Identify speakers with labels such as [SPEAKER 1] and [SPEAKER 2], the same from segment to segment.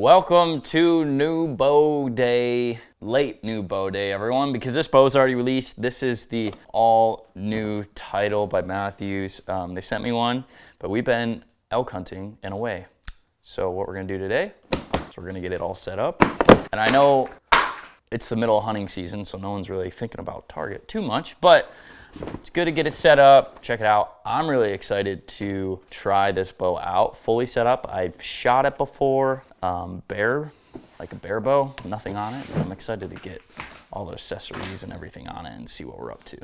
[SPEAKER 1] Welcome to new bow day, late new bow day, everyone, because this bow is already released. This is the all new Title by Mathews. They sent me one, but we've been elk hunting and away. So what we're gonna do today is we're gonna get it all set up. And I know it's the middle of hunting season, so no one's really thinking about target too much, but it's good to get it set up, check it out. I'm really excited to try this bow out, fully set up. I've shot it before, like a bear bow, nothing on it. But I'm excited to get all the accessories and everything on it and see what we're up to.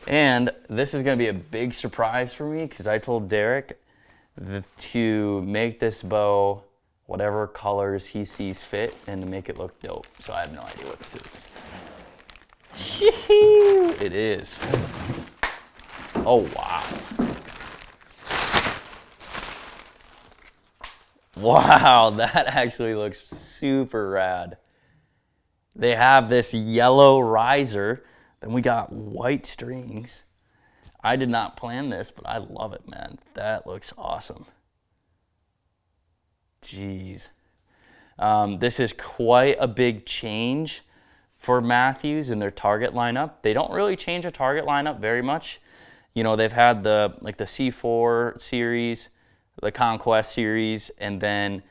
[SPEAKER 1] And this is gonna be a big surprise for me because I told Derek to make this bow whatever colors he sees fit and to make it look dope. So I have no idea what this is. It is. Oh, wow. Wow, that actually looks super rad. They have this yellow riser, then we got white strings. I did not plan this, but I love it, man. That looks awesome. Jeez. This is quite a big change for Mathews in their target lineup. They don't really change their target lineup very much. You know, they've had the C4 series, the Conquest series, and then,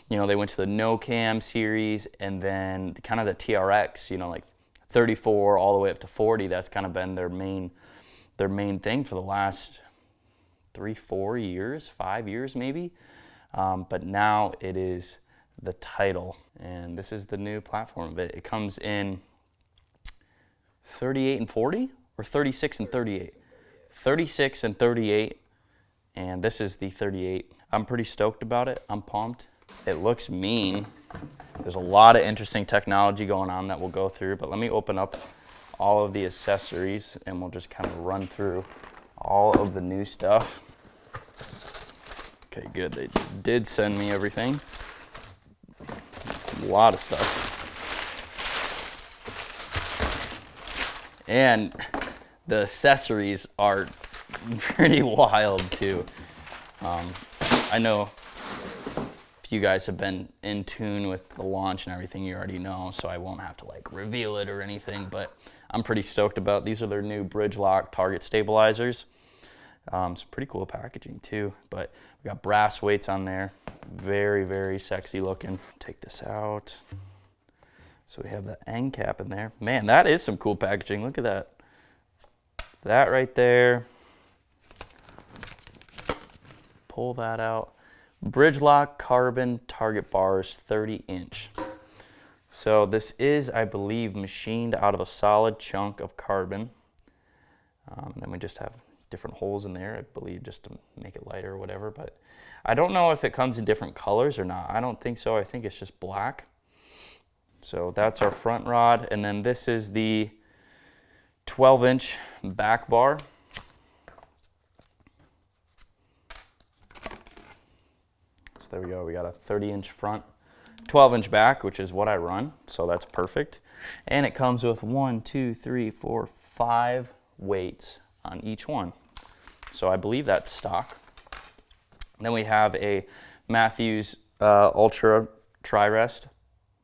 [SPEAKER 1] you know, they went to the No Cam series, and then kind of the TRX, you know, like 34 all the way up to 40. That's kind of been their main thing for the last 3-4 years, 5 years maybe. But now it is the Title, and this is the new platform of it. It comes in 38 and 40 or 36 and 38. 36 and 38, and this is the 38. I'm pretty stoked about it. I'm pumped. It looks mean. There's a lot of interesting technology going on that we'll go through, but let me open up all of the accessories and we'll just kind of run through all of the new stuff. Okay, good. They did send me everything. A lot of stuff. And the accessories are pretty wild too. I know if you guys have been in tune with the launch and everything, you already know, so I won't have to like reveal it or anything, but I'm pretty stoked about. These are their new bridge lock target stabilizers. Some pretty cool packaging too, but we got brass weights on there. Very, very sexy looking. Take this out. So we have the end cap in there. Man, that is some cool packaging. Look at that. That right there. Pull that out. Bridge lock carbon target bars, 30-inch. So this is, I believe, machined out of a solid chunk of carbon. Then we just have different holes in there, I believe, just to make it lighter or whatever, but I don't know if it comes in different colors or not. I don't think so. I think it's just black. So that's our front rod, and then this is the 12-inch back bar. So there we go. We got a 30-inch front, 12-inch back, which is what I run, so that's perfect. And it comes with 1, 2, 3, 4, 5 weights on each one. So I believe that's stock. Then we have a Mathews Ultra Tri-Rest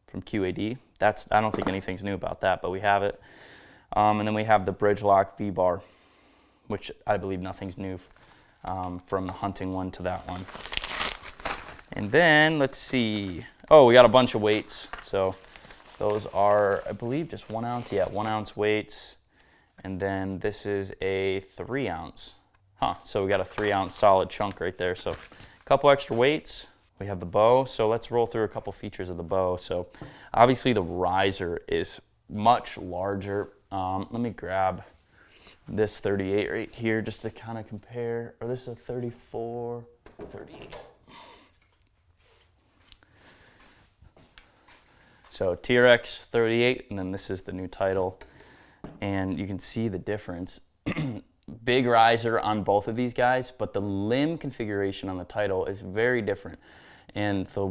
[SPEAKER 1] from QAD. I don't think anything's new about that, but we have it. And then we have the Bridge Lock V-Bar, which I believe nothing's new from the hunting one to that one. And then let's see. Oh, we got a bunch of weights. So those are, I believe, just 1 ounce. Yeah, 1 ounce weights. And then this is a 3 ounce. So we got a 3 ounce solid chunk right there. So a couple extra weights. We have the bow. So let's roll through a couple features of the bow. So obviously the riser is much larger. Let me grab this 38 right here just to kind of compare. Or this is a 34, 38. So TRX 38, and then this is the new Title. And you can see the difference. Big riser on both of these guys, but the limb configuration on the Title is very different. And there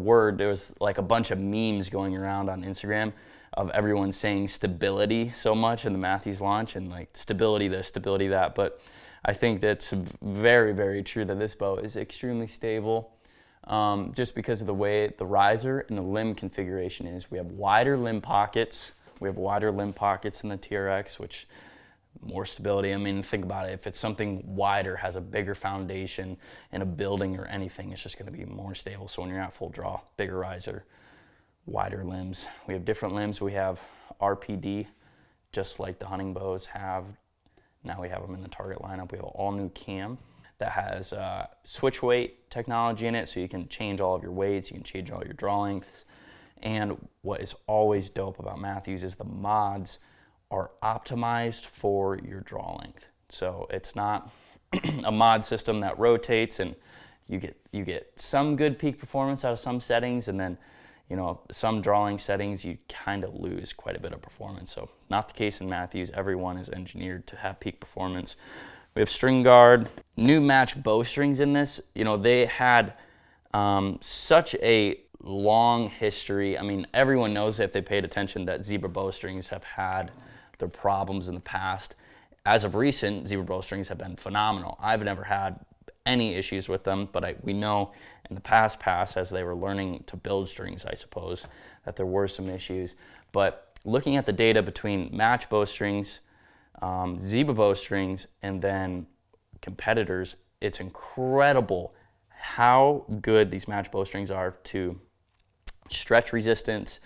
[SPEAKER 1] was like a bunch of memes going around on Instagram of everyone saying stability so much in the Mathews launch and like stability this, stability that. But I think that's very, very true that this bow is extremely stable. just because of the way the riser and the limb configuration is. We have wider limb pockets. We have wider limb pockets in the TRX, which more stability. I mean, think about it. If it's something wider, has a bigger foundation in a building or anything, it's just going to be more stable. So when you're at full draw, bigger riser, wider limbs. We have different limbs. We have RPD, just like the hunting bows have. Now we have them in the target lineup. We have an all new cam that has switch weight technology in it, so you can change all of your weights, you can change all your draw lengths. And what is always dope about Mathews is the mods are optimized for your draw length. So it's not a mod system that rotates and you get some good peak performance out of some settings, and then some drawing settings you kind of lose quite a bit of performance. So not the case in Mathews. Everyone is engineered to have peak performance. We have string guard, new match bowstrings in this. They had such a long history. I mean, everyone knows, if they paid attention, that zebra bowstrings have had their problems in the past. As of recent, zebra bowstrings have been phenomenal. I've never had any issues with them, but we know in the past, as they were learning to build strings, I suppose, that there were some issues. But looking at the data between match bowstrings, zebra bowstrings, and then competitors, it's incredible how good these match bowstrings are to stretch resistance,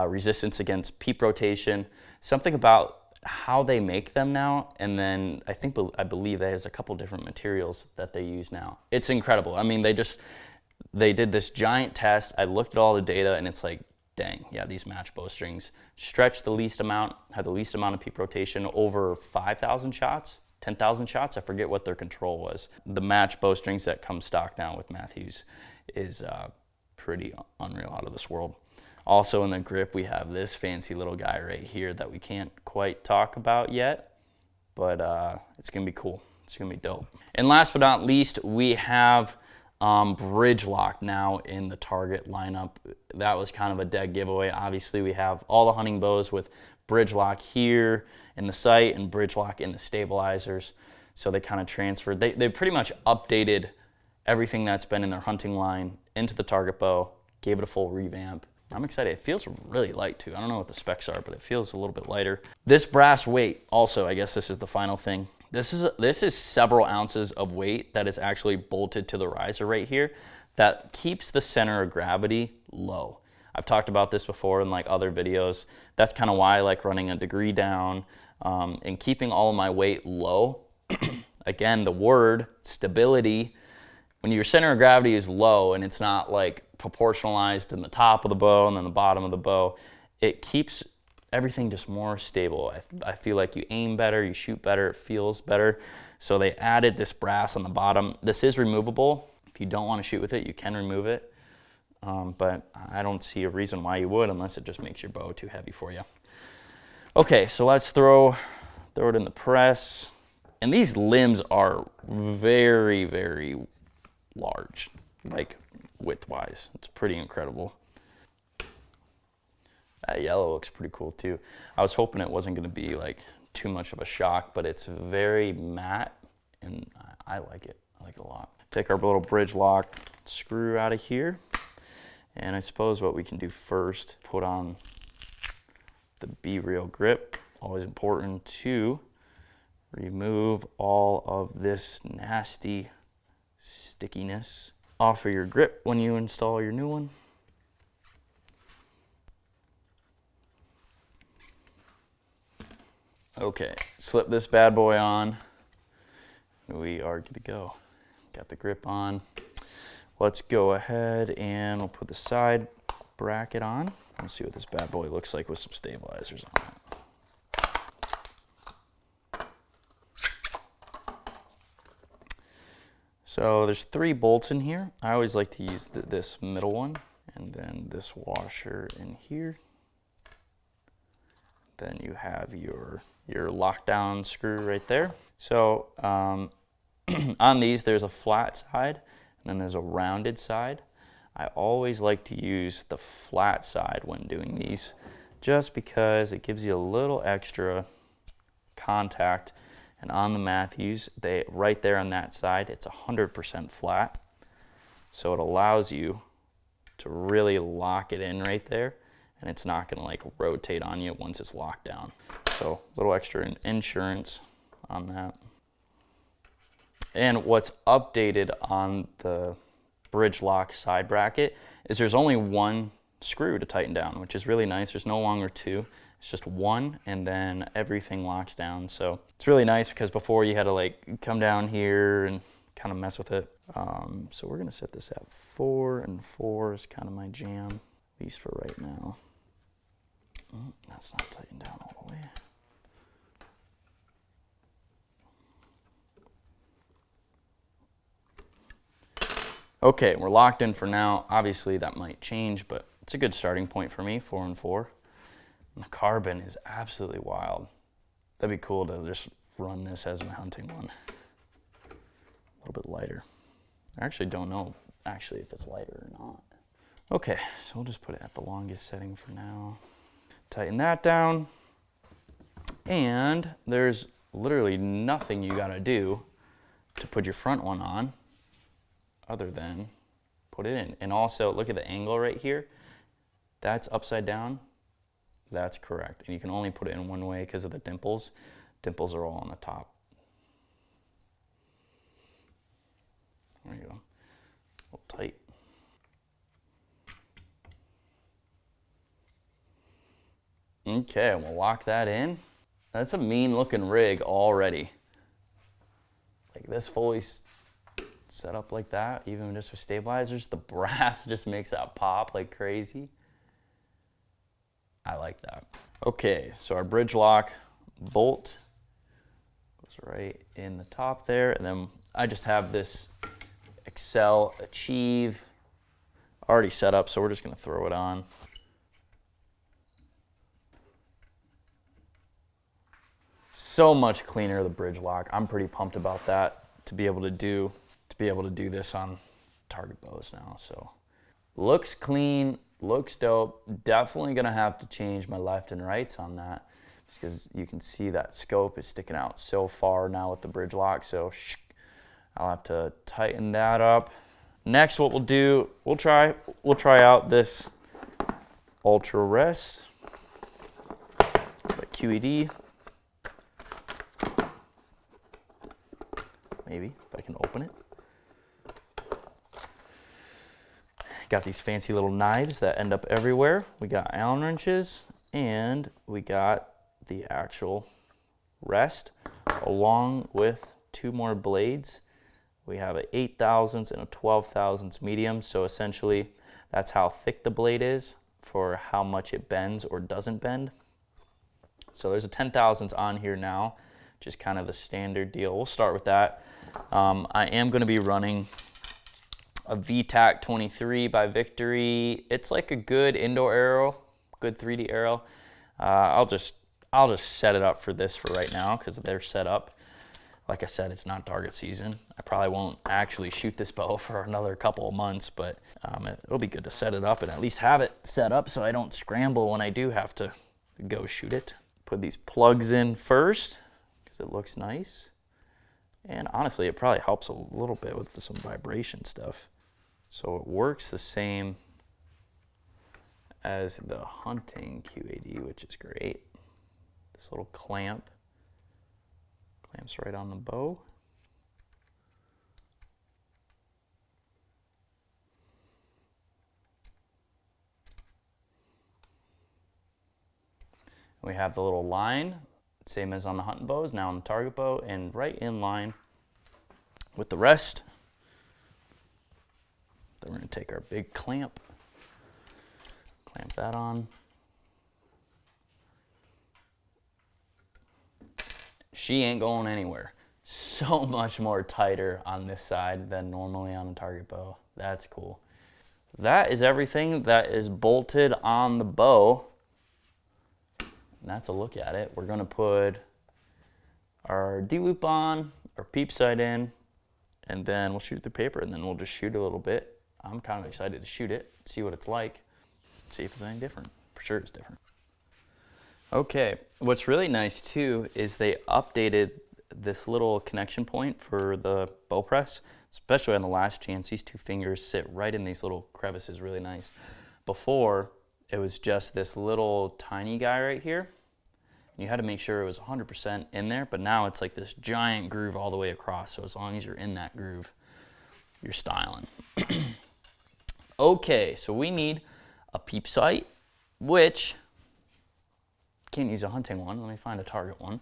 [SPEAKER 1] resistance against peep rotation, something about how they make them now. And then I believe there's a couple different materials that they use now. It's incredible. I mean, they did this giant test. I looked at all the data, and it's like, dang, yeah, these match bowstrings stretch the least amount, have the least amount of peep rotation, over 5,000 shots, 10,000 shots. I forget what their control was. The match bowstrings that come stock now with Mathews is pretty unreal, out of this world. Also in the grip, we have this fancy little guy right here that we can't quite talk about yet, but it's gonna be cool. It's gonna be dope. And last but not least, we have bridge lock now in the target lineup. That was kind of a dead giveaway. Obviously, we have all the hunting bows with bridge lock here in the sight and bridge lock in the stabilizers. So they kind of transferred. They pretty much updated everything that's been in their hunting line into the target bow, gave it a full revamp. I'm excited. It feels really light too. I don't know what the specs are, but it feels a little bit lighter. This brass weight, also, I guess this is the final thing. This is several ounces of weight that is actually bolted to the riser right here that keeps the center of gravity low. I've talked about this before in like other videos. That's kind of why I like running a degree down and keeping all of my weight low. Again, the word stability, when your center of gravity is low and it's not like proportionalized in the top of the bow and then the bottom of the bow, it keeps everything just more stable. I feel like you aim better, you shoot better, it feels better. So they added this brass on the bottom. This is removable. If you don't want to shoot with it, you can remove it. But I don't see a reason why you would, unless it just makes your bow too heavy for you. Okay, so let's throw it in the press. And these limbs are very, very large, like width-wise. It's pretty incredible. That yellow looks pretty cool too. I was hoping it wasn't going to be like too much of a shock, but it's very matte, and I like it. I like it a lot. Take our little bridge lock screw out of here, and I suppose what we can do first, put on the B-reel grip. Always important to remove all of this nasty stickiness off of your grip when you install your new one. Okay, slip this bad boy on. We are good to go. Got the grip on. Let's go ahead and we'll put the side bracket on. Let's see what this bad boy looks like with some stabilizers on it. So there's 3 bolts in here. I always like to use this middle one, and then this washer in here. Then you have your lockdown screw right there. So on these, there's a flat side, and then there's a rounded side. I always like to use the flat side when doing these, just because it gives you a little extra contact. And on the Mathews, right there on that side, it's 100% flat. So it allows you to really lock it in right there, and it's not gonna like rotate on you once it's locked down. So a little extra insurance on that. And what's updated on the bridge lock side bracket is there's only one screw to tighten down, which is really nice. There's no longer two, it's just one, and then everything locks down. So it's really nice because before you had to like come down here and kind of mess with it. So we're gonna set this at 4, and 4 is kind of my jam, at least for right now. That's not tightened down all the way. Okay, we're locked in for now. Obviously that might change, but it's a good starting point for me, 4 and 4. And the carbon is absolutely wild. That'd be cool to just run this as my hunting one. A little bit lighter. I actually don't know if it's lighter or not. Okay, so we'll just put it at the longest setting for now. Tighten that down. And there's literally nothing you gotta do to put your front one on other than put it in. And also look at the angle right here. That's upside down. That's correct. And you can only put it in one way because of the dimples. Dimples are all on the top. There you go. A little tight. Okay, we'll lock that in. That's a mean looking rig already. Like this fully set up like that, even just with stabilizers, the brass just makes that pop like crazy. I like that. Okay, so our bridge lock bolt goes right in the top there, and then I just have this Excel Achieve already set up, so we're just gonna throw it on. So much cleaner, the bridge lock. I'm pretty pumped about that, to be able to do this on target bows now. So looks clean, looks dope. Definitely gonna have to change my left and rights on that, because you can see that scope is sticking out so far now with the bridge lock. So I'll have to tighten that up. Next, what we'll do, we'll try out this Ultra Rest by QED. Maybe if I can open it. Got these fancy little knives that end up everywhere. We got Allen wrenches, and we got the actual rest along with 2 more blades. We have an 8 thousandths and a 12 thousandths medium. So essentially that's how thick the blade is for how much it bends or doesn't bend. So there's a 10 thousandths on here now, just kind of the standard deal. We'll start with that. I am going to be running a VTAC 23 by Victory. It's like a good indoor arrow, good 3D arrow. I'll just set it up for this for right now because they're set up. Like I said, it's not target season. I probably won't actually shoot this bow for another couple of months, but it'll be good to set it up and at least have it set up so I don't scramble when I do have to go shoot it. Put these plugs in first because it looks nice. And honestly, it probably helps a little bit with some vibration stuff. So it works the same as the hunting QAD, which is great. This little clamps right on the bow. We have the little line, same as on the hunting bows, now on the target bow, and right in line with the rest. Then we're going to take our big clamp that on. She ain't going anywhere. So much more tighter on this side than normally on a target bow. That's cool. That is everything that is bolted on the bow. And that's a look at it. We're going to put our D-loop on, our peep sight in, and then we'll shoot through paper, and then we'll just shoot a little bit. I'm kind of excited to shoot it, see what it's like, see if it's any different. For sure it's different. Okay, what's really nice too is they updated this little connection point for the bow press. especially on the last chance. These two fingers sit right in these little crevices really nice. Before, it was just this little tiny guy right here. You had to make sure it was 100% in there, but now it's like this giant groove all the way across. So as long as you're in that groove, you're styling. Okay, so we need a peep sight, which can't use a hunting one. Let me find a target one.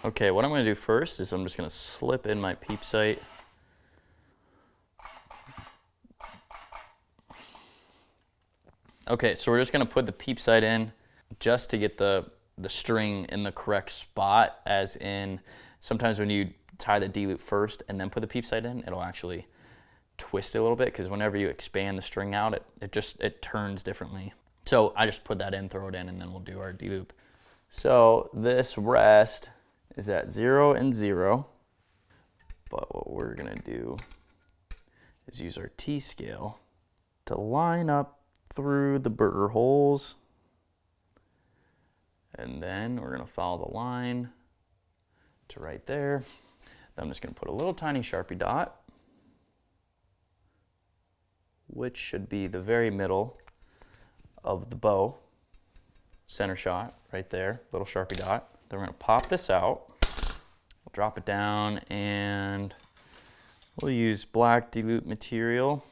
[SPEAKER 1] Okay, what I'm going to do first is I'm just going to slip in my peep sight. Okay, so we're just going to put the peep sight in just to get the string in the correct spot, as in sometimes when you tie the D-loop first and then put the peep sight in, it'll actually twist it a little bit, because whenever you expand the string out, it turns differently. So I just put that in, throw it in, and then we'll do our D-loop. So this rest is at 0 and 0, but what we're going to do is use our T-scale to line up through the burr holes, and then we're going to follow the line to right there. Then I'm just going to put a little tiny Sharpie dot, which should be the very middle of the bow, center shot right there, little Sharpie dot. Then we're going to pop this out, we'll drop it down, and we'll use black D-loop material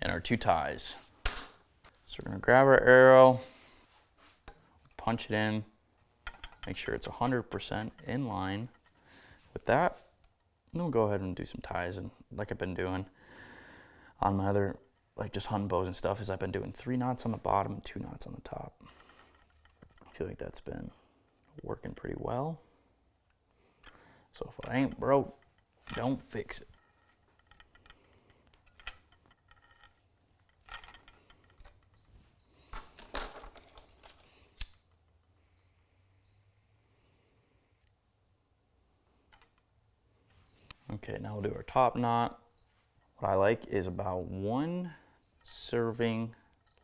[SPEAKER 1] and our 2 ties. So we're going to grab our arrow, punch it in, make sure it's 100% in line with that. And then we'll go ahead and do some ties, and like I've been doing on my other, like just hunting bows and stuff, is I've been doing 3 knots on the bottom and 2 knots on the top. I feel like that's been working pretty well. So if it ain't broke, don't fix it. Okay, now we'll do our top knot. What I like is about 1 serving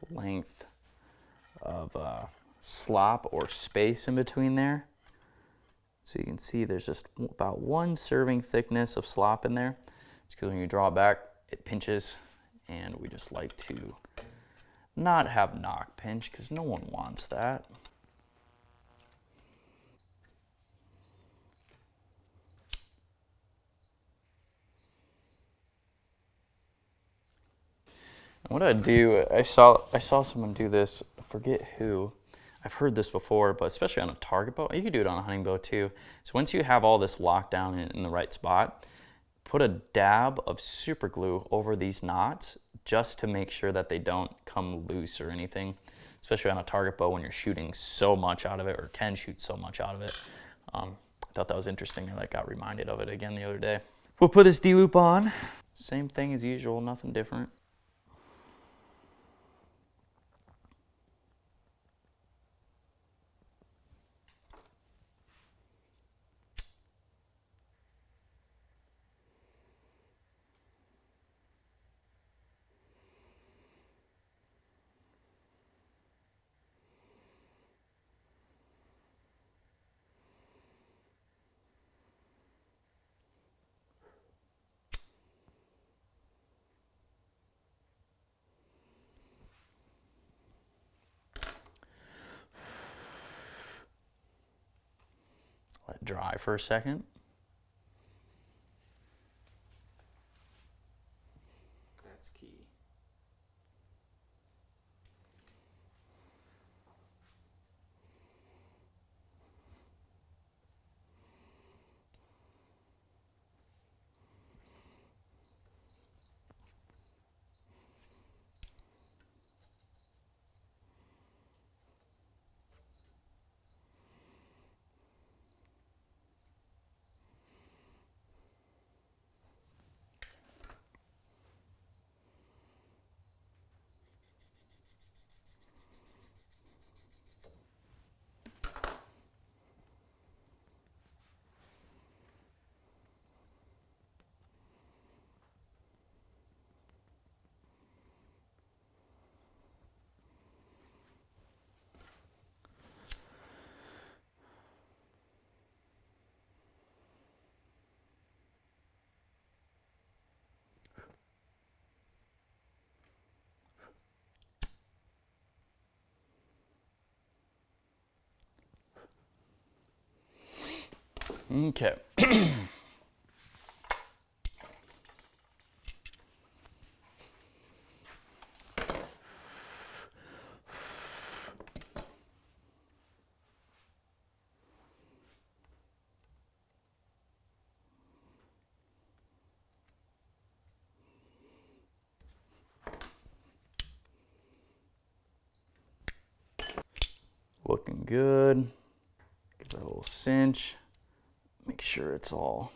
[SPEAKER 1] length of slop or space in between there. So you can see there's just about 1 serving thickness of slop in there. It's because when you draw it back, it pinches, and we just like to not have knock pinch, because no one wants that. What I do, I saw someone do this, I forget who. I've heard this before, but especially on a target bow, you can do it on a hunting bow too. So once you have all this locked down in the right spot, put a dab of super glue over these knots just to make sure that they don't come loose or anything, especially on a target bow when you're shooting so much out of it, or can shoot so much out of it. I thought that was interesting, and I got reminded of it again the other day. We'll put this D-loop on. Same thing as usual, nothing different. Let it dry for a second. That's key. Okay. Looking good. Give it a little cinch. Make sure it's all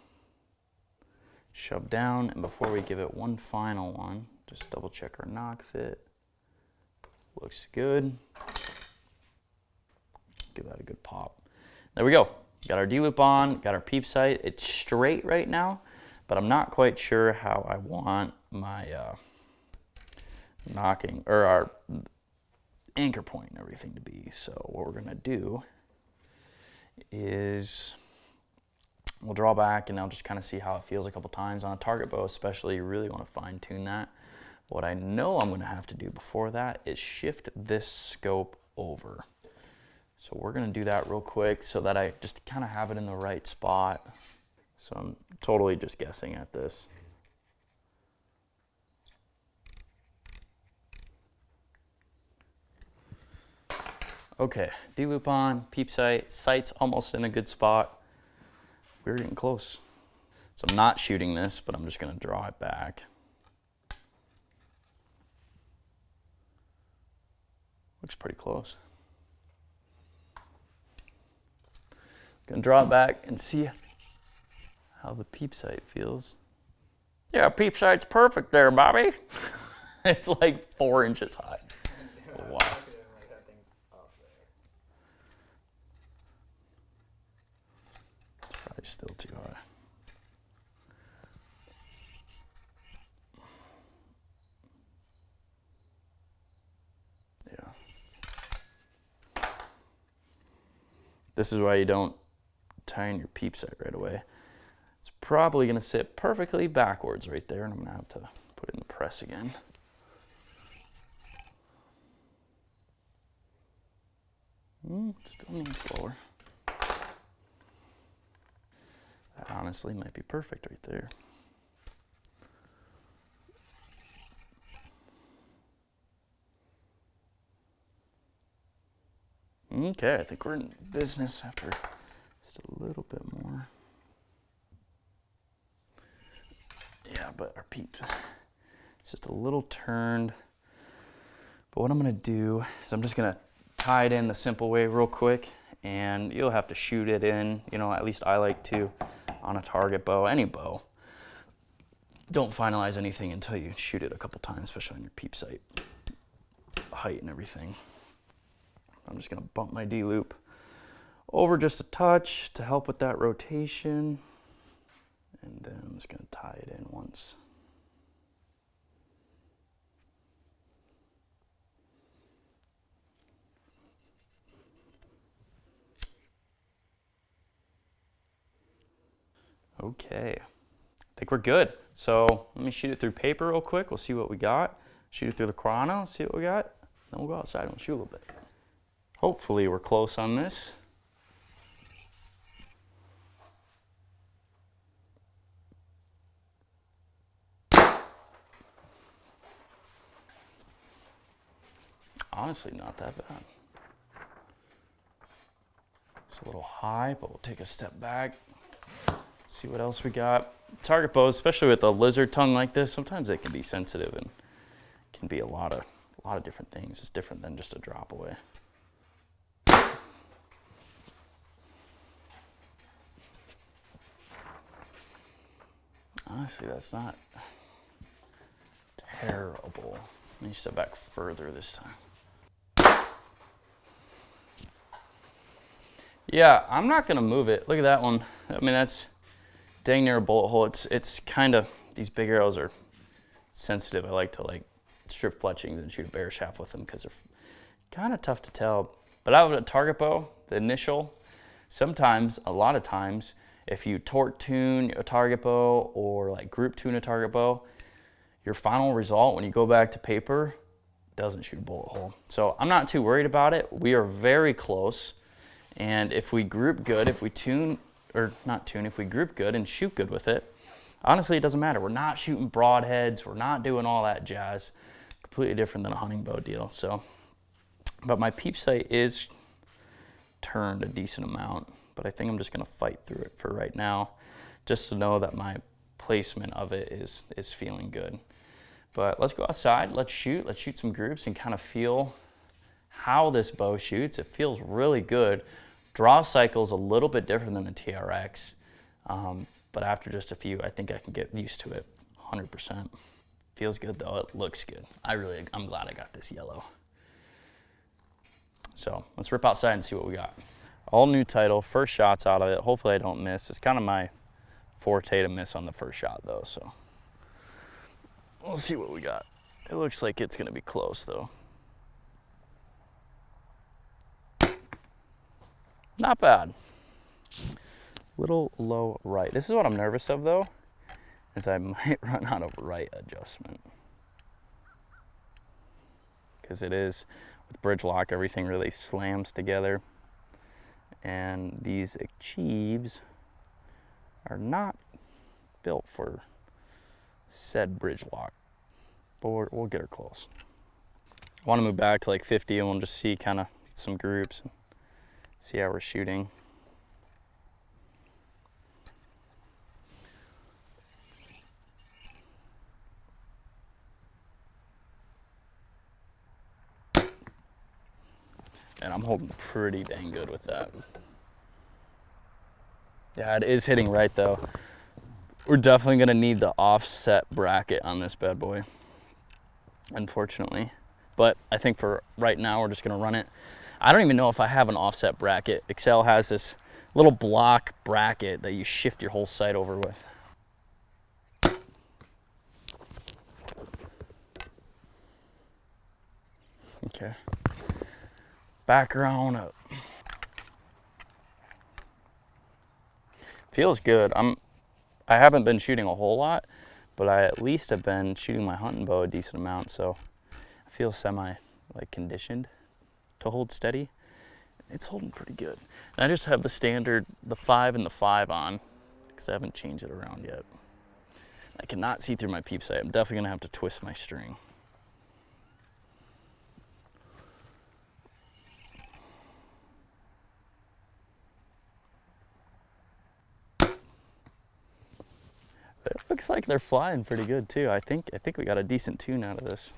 [SPEAKER 1] shoved down. And before we give it one final one, just double check our knock fit. Looks good. Give that a good pop. There we go. Got our D-loop on, got our peep sight. It's straight right now, but I'm not quite sure how I want my knocking, or our anchor point and everything to be. So what we're gonna do is we'll draw back and I'll just kind of see how it feels a couple times. On a target bow especially, you really want to fine tune that. What I know I'm gonna have to do before that is shift this scope over. So we're gonna do that real quick so that I just kind of have it in the right spot. So I'm totally just guessing at this. Okay, D-loop on, peep sight, sight's almost in a good spot. We're getting close. So I'm not shooting this, but I'm just gonna draw it back. Looks pretty close. Gonna draw it back and see how the peep sight feels. Yeah, peep sight's perfect there, Bobby. It's like 4 inches high. Wow. Probably still too high. Yeah. This is why you don't tie in your peep sight right away. It's probably going to sit perfectly backwards right there, and I'm going to have to put it in the press again. Still needs lower. That honestly might be perfect right there. Okay, I think we're in business after just a little bit more. Yeah, but our peep, it's just a little turned. But what I'm gonna do is I'm just gonna tie it in the simple way real quick, and you'll have to shoot it in, you know, at least I like to, on a target bow, any bow. Don't finalize anything until you shoot it a couple times, especially on your peep sight, height and everything. I'm just gonna bump my D-loop over just a touch to help with that rotation. And then I'm just gonna tie it in once. Okay, I think we're good. So let me shoot it through paper real quick. We'll see what we got. Shoot it through the chrono, see what we got. Then we'll go outside and we'll shoot a little bit. Hopefully we're close on this. Honestly, not that bad. It's a little high, but we'll take a step back. See what else we got. Target bows, especially with a lizard tongue like this, sometimes it can be sensitive and can be a lot of different things. It's different than just a drop away. Honestly, that's not terrible. Let me step back further this time. Yeah, I'm not gonna move it. Look at that one. I mean, that's dang near a bullet hole. It's kind of, these big arrows are sensitive. I like to strip fletchings and shoot a bear shaft with them because they're kind of tough to tell. But out of a target bow, the initial, sometimes, a lot of times, if you torque tune a target bow or like group tune a target bow, your final result when you go back to paper doesn't shoot a bullet hole. So I'm not too worried about it. We are very close. And if we group good, if we tune or not tune, if we group good and shoot good with it, honestly, it doesn't matter. We're not shooting broadheads. We're not doing all that jazz. Completely different than a hunting bow deal. So, but my peep sight is turned a decent amount, but I think I'm just gonna fight through it for right now, just to know that my placement of it is feeling good. But let's go outside, let's shoot some groups and kind of feel how this bow shoots. It feels really good. Draw cycle's a little bit different than the TRX, but after just a few, I think I can get used to it 100%. Feels good though, it looks good. I'm glad I got this yellow. So let's rip outside and see what we got. All new title, first shots out of it. Hopefully I don't miss. It's kind of my forte to miss on the first shot though, so we'll see what we got. It looks like it's gonna be close though. Not bad. Little low right. This is what I'm nervous of though, is I might run out of right adjustment. Because it is, with bridge lock, everything really slams together. And these Achieves are not built for said bridge lock, but we'll get her close. I want to move back to like 50 and we'll just see kind of some groups, and see how we're shooting. And I'm holding pretty dang good with that. Yeah, it is hitting right though. We're definitely gonna need the offset bracket on this bad boy, unfortunately. But I think for right now, we're just gonna run it. I don't even know if I have an offset bracket. Excel has this little block bracket that you shift your whole sight over with. Okay. Background up. Feels good. I haven't been shooting a whole lot, but I at least have been shooting my hunting bow a decent amount, so I feel semi like conditioned to hold steady. It's holding pretty good. And I just have the standard, the 5 and the 5 on, because I haven't changed it around yet. I cannot see through my peep sight. I'm definitely gonna have to twist my string. It looks like they're flying pretty good too. I think we got a decent tune out of this.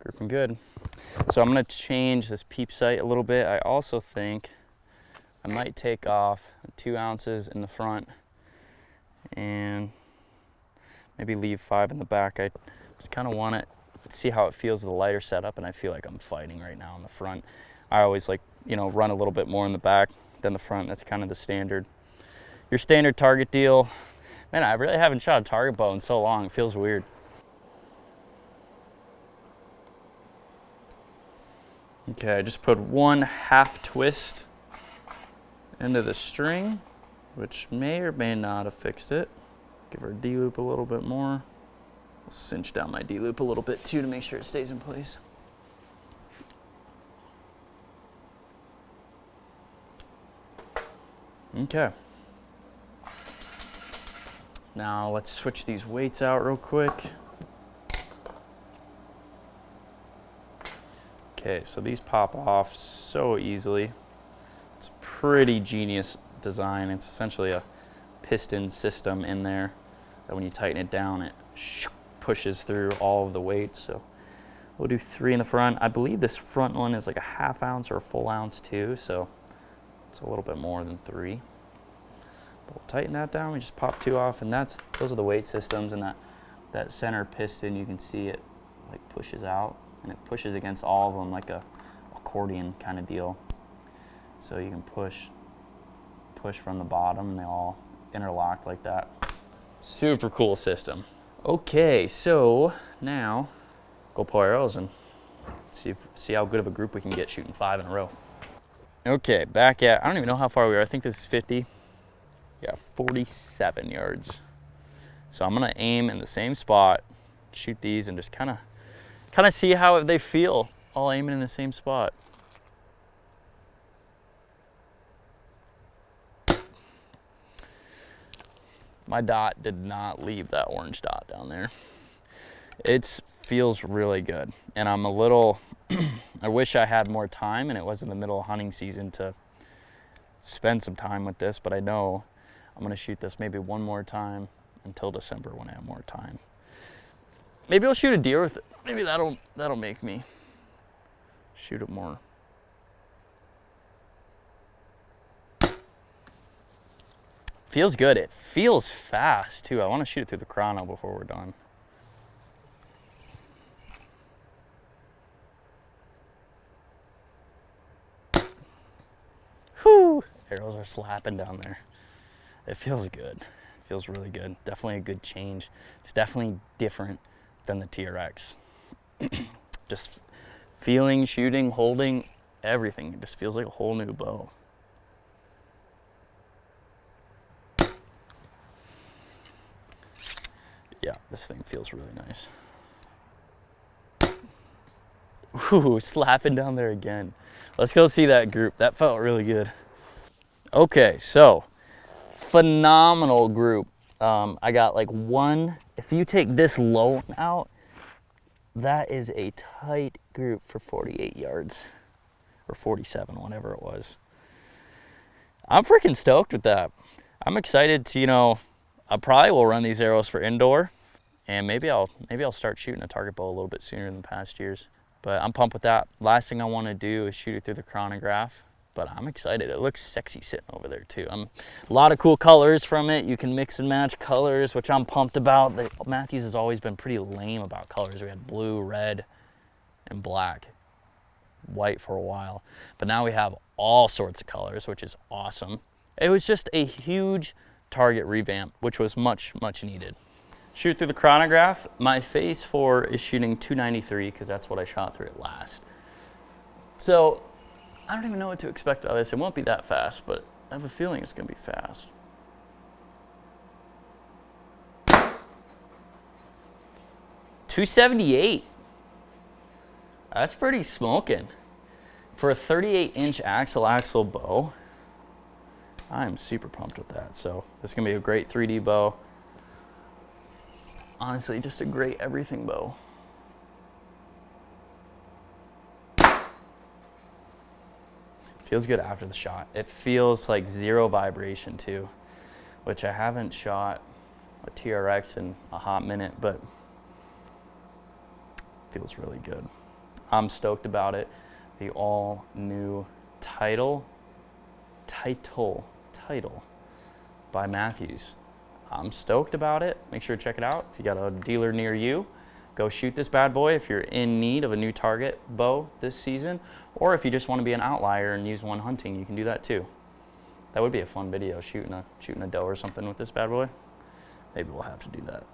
[SPEAKER 1] Grouping good. So I'm gonna change this peep sight a little bit. I also think I might take off 2 ounces in the front and maybe leave 5 in the back. I just kind of want to see how it feels with the lighter setup, and I feel like I'm fighting right now in the front. I always like, run a little bit more in the back than the front. That's kind of the standard. Your standard target deal. Man, I really haven't shot a target bow in so long. It feels weird. Okay, I just put 1/2 twist into the string, which may or may not have fixed it. Give her a D-loop a little bit more. I'll cinch down my D-loop a little bit too to make sure it stays in place. Okay. Now let's switch these weights out real quick. Okay, so these pop off so easily. It's a pretty genius design. It's essentially a piston system in there that when you tighten it down, it pushes through all of the weight. So we'll do 3 in the front. I believe this front one is like a 1/2 ounce or a full ounce too, so it's a little bit more than 3. But we'll tighten that down. We just pop 2 off, and those are the weight systems. And that center piston, you can see it like pushes out, and it pushes against all of them like a accordion kind of deal. So you can push from the bottom, and they all interlock like that. Super cool system. Okay, so now go pull arrows and see how good of a group we can get shooting 5 in a row. Okay, back at, I don't even know how far we are. I think this is 50. Yeah, 47 yards. So I'm gonna aim in the same spot shoot these and just kind of see how they feel, all aiming in the same spot. My dot did not leave that orange dot down there. It feels really good, and I'm a little, I wish I had more time and it was in the middle of hunting season to spend some time with this, but I know I'm gonna shoot this maybe one more time until December when I have more time. Maybe I'll shoot a deer with it. Maybe that'll make me shoot it more. Feels good. It feels fast too. I want to shoot it through the chrono before we're done. Whew! Arrows are slapping down there. It feels good. It feels really good. Definitely a good change. It's definitely different than the TRX. Just feeling, shooting, holding, everything. It just feels like a whole new bow. Yeah, this thing feels really nice. Ooh, slapping down there again. Let's go see that group. That felt really good. Okay, so phenomenal group. I got like one, if you take this low out, that is a tight group for 48 yards or 47, whatever it was. I'm freaking stoked with that. I'm excited to, you know, I probably will run these arrows for indoor, and maybe I'll start shooting a target bow a little bit sooner than past years. But I'm pumped with that. Last thing I want to do is shoot it through the chronograph, but I'm excited. It looks sexy sitting over there too. A lot of cool colors from it. You can mix and match colors, which I'm pumped about. Mathews has always been pretty lame about colors. We had blue, red, and black, white for a while, but now we have all sorts of colors, which is awesome. It was just a huge target revamp, which was much, much needed. Shoot through the chronograph. My phase 4 is shooting 293 because that's what I shot through it last. So I don't even know what to expect out of this. It won't be that fast, but I have a feeling it's gonna be fast. .278. That's pretty smoking. For a 38-inch axle bow, I'm super pumped with that. So this is gonna be a great 3D bow. Honestly, just a great everything bow. Feels good after the shot. It feels like zero vibration too, which I haven't shot a TRX in a hot minute, but feels really good. I'm stoked about it. The all new Title by Mathews. I'm stoked about it. Make sure to check it out. If you got a dealer near you, go shoot this bad boy if you're in need of a new target bow this season, or if you just want to be an outlier and use one hunting, you can do that too. That would be a fun video, shooting a doe or something with this bad boy. Maybe we'll have to do that.